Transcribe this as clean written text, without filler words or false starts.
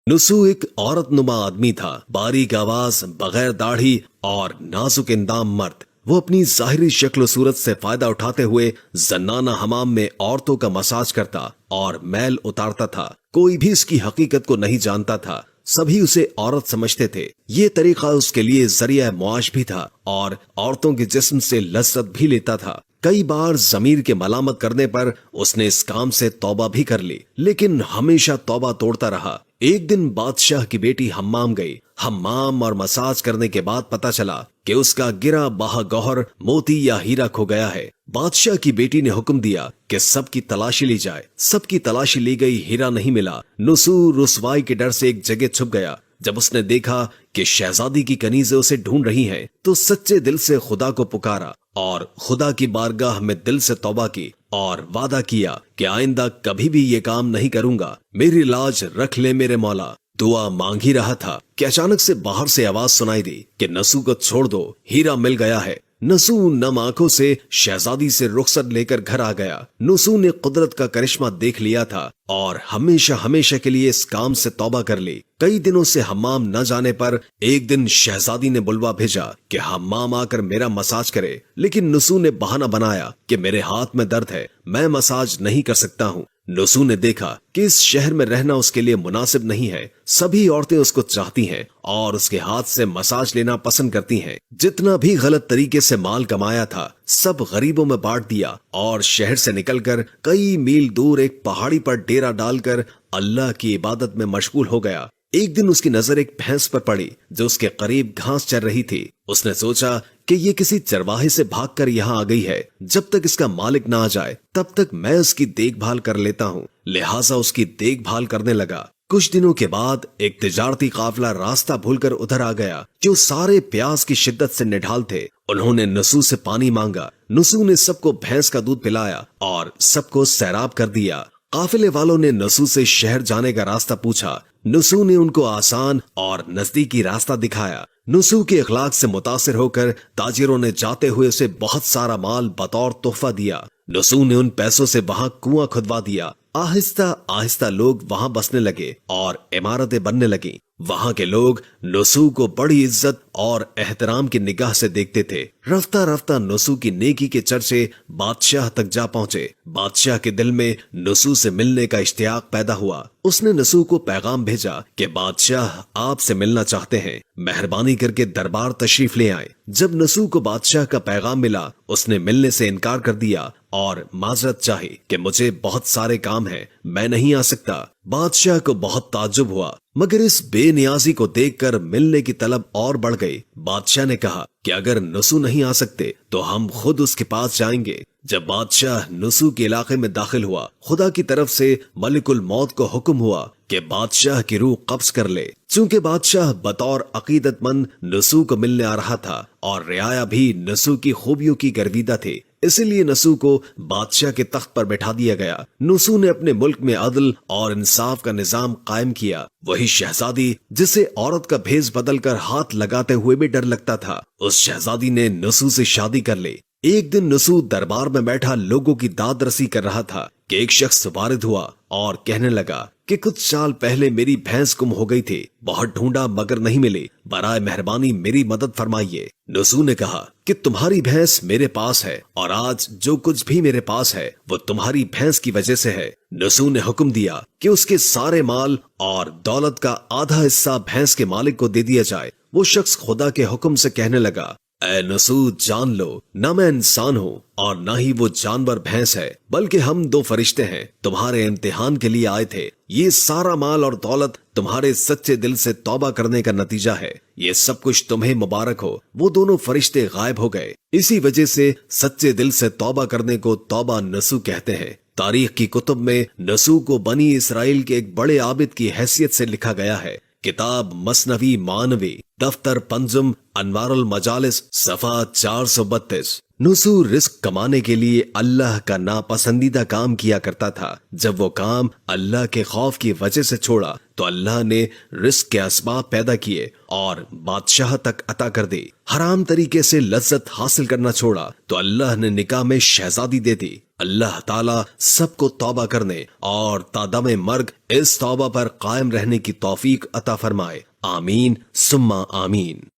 नुसू एक औरत नुमा आदमी था, बारीक आवाज, बगैर दाढ़ी और नाजुक इंदाम मर्द। वो अपनी जाहिरी शक्ल सूरत से फायदा उठाते हुए जन्नाना हमाम में औरतों का मसाज करता और मैल उतारता था। कोई भी इसकी हकीकत को नहीं जानता था, सभी उसे औरत समझते थे। ये तरीका उसके लिए जरिया मुआश भी था और औरतों के जिस्म से लज्जत भी लेता था। कई बार जमीर के मलामत करने पर उसने इस काम से तौबा भी कर ली, लेकिन हमेशा तौबा तोड़ता रहा। एक दिन बादशाह की बेटी हम्माम गई। हम्माम और मसाज करने के बाद पता चला कि उसका गिरा बहा गौहर मोती या हीरा खो गया है। बादशाह की बेटी ने हुक्म दिया कि सबकी तलाशी ली जाए। सबकी तलाशी ली गई, हीरा नहीं मिला। नुसू रुसवाई के डर से एक जगह छुप गया। जब उसने देखा कि शहजादी की कनीज़ें उसे ढूंढ रही हैं, तो सच्चे दिल से खुदा को पुकारा और खुदा की बारगाह में दिल से तौबा की और वादा किया कि आइंदा कभी भी ये काम नहीं करूंगा। मेरी लाज रख ले मेरे मौला। दुआ मांग ही रहा था कि अचानक से बाहर से आवाज सुनाई दी कि नसू को छोड़ दो, हीरा मिल गया है। नसू नम आंखों से शहजादी से रुखसत लेकर घर आ गया। नसू ने कुदरत का करिश्मा देख लिया था और हमेशा हमेशा के लिए इस काम से तौबा कर ली। कई दिनों से हम्माम न जाने पर एक दिन शहजादी ने बुलवा भेजा कि हम्माम आकर मेरा मसाज करे, लेकिन नसू ने बहाना बनाया कि मेरे हाथ में दर्द है, मैं मसाज नहीं कर सकता हूँ। नसू ने देखा कि इस शहर में रहना उसके लिए मुनासिब नहीं है। सभी औरतें उसको चाहती हैं और उसके हाथ से मसाज लेना पसंद करती हैं। जितना भी गलत तरीके से माल कमाया था सब गरीबों में बांट दिया और शहर से निकलकर कई मील दूर एक पहाड़ी पर डेरा डालकर अल्लाह की इबादत में मशगूल हो गया। एक दिन उसकी नजर एक भैंस पर पड़ी जो उसके करीब घास चर रही थी। उसने सोचा कि ये किसी चरवाहे से भागकर यहाँ आ गई है। जब तक इसका मालिक ना आ जाए तब तक मैं उसकी देखभाल कर लेता हूँ। लिहाजा उसकी देखभाल करने लगा। कुछ दिनों के बाद एक तिजारती काफिला रास्ता भूलकर उधर आ गया जो सारे प्यास की शिद्दत से निढाल थे। उन्होंने नसू से पानी मांगा। नसू ने सबको भैंस का दूध पिलाया और सबको सैराब कर दिया। काफिले वालों ने नसू से शहर जाने का रास्ता पूछा। नसू ने उनको आसान और नजदीकी रास्ता दिखाया। नसू के अखलाक से मुतासिर होकर ताजिरों ने जाते हुए उसे बहुत सारा माल बतौर तोहफा दिया। नसू ने उन पैसों से वहां कुआं खुदवा दिया। आहिस्ता आहिस्ता लोग वहां बसने लगे और इमारतें बनने लगी। वहां के लोग नसू को बड़ी इज्जत और एहतराम की निगाह से देखते थे। रफ्ता रफ्ता नसू की नेकी के चर्चे बादशाह तक जा पहुंचे। बादशाह के दिल में नसू से मिलने का इश्तियाक पैदा हुआ। उसने नसू को पैगाम भेजा कि बादशाह आपसे मिलना चाहते हैं, मेहरबानी करके दरबार तशरीफ ले आए। जब नसू को बादशाह का पैगाम मिला उसने मिलने से इनकार कर दिया और माजरत चाही कि मुझे बहुत सारे काम हैं, मैं नहीं आ सकता। बादशाह को बहुत ताज्जुब हुआ, मगर इस बेनियाजी को देखकर मिलने की तलब और बढ़ गई। बादशाह ने कहा कि अगर नसू नहीं आ सकते तो हम खुद उसके पास जाएंगे। जब बादशाह नसू के इलाके में दाखिल हुआ, खुदा की तरफ से मलिकुल मौत को हुक्म हुआ कि बादशाह की रूह कब्ज कर ले। चूंकि बादशाह बतौर अकीदतमंद नसू को मिलने आ रहा था और रियाया भी नसू की खूबियों की गर्विदा थे, इसीलिए नसू को बादशाह के तख्त पर बैठा दिया गया। नसू ने अपने मुल्क में अदल और इंसाफ का निजाम कायम किया। वही शहजादी जिसे औरत का भेष बदल कर हाथ लगाते हुए भी डर लगता था, उस शहजादी ने नसू से शादी कर ली। एक दिन नसू दरबार में बैठा लोगों की दाद रसी कर रहा था कि एक शख्स वारिद हुआ और कहने लगा कि कुछ साल पहले मेरी भैंस गुम हो गई थी, बहुत ढूंढा मगर नहीं मिली, बराए मेहरबानी मेरी मदद फरमाइए। नसू ने कहा कि तुम्हारी भैंस मेरे पास है और आज जो कुछ भी मेरे पास है वो तुम्हारी भैंस की वजह से है। नसू ने हुक्म दिया कि उसके सारे माल और दौलत का आधा हिस्सा भैंस के मालिक को दे दिया जाए। वो शख्स खुदा के हुक्म से कहने लगा, ऐ नसू जान लो, न मैं इंसान हूँ और न ही वो जानवर भैंस है, बल्कि हम दो फरिश्ते हैं, तुम्हारे इम्तिहान के लिए आए थे। ये सारा माल और दौलत तुम्हारे सच्चे दिल से तौबा करने का नतीजा है। ये सब कुछ तुम्हें मुबारक हो। वो दोनों फरिश्ते गायब हो गए। इसी वजह से सच्चे दिल से तौबा करने को तौबा नसू कहते हैं। तारीख की कुतुब में नसू को बनी इसराइल के एक बड़े आबिद की हैसियत से लिखा गया है। किताब मसनवी मानवी, दफ्तर पंजुम अनवारुल मजालिस, सफा 432। نسو رزق کمانے کے لیے اللہ کا ناپسندیدہ کام کیا کرتا تھا۔ جب وہ کام اللہ کے خوف کی وجہ سے چھوڑا تو اللہ نے رزق کے اسباب پیدا کیے اور بادشاہ تک عطا کر دی۔ حرام طریقے سے لذت حاصل کرنا چھوڑا تو اللہ نے نکاح میں شہزادی دے دی۔ اللہ تعالیٰ سب کو توبہ کرنے اور تا دم مرگ اس توبہ پر قائم رہنے کی توفیق عطا فرمائے۔ آمین ثم آمین۔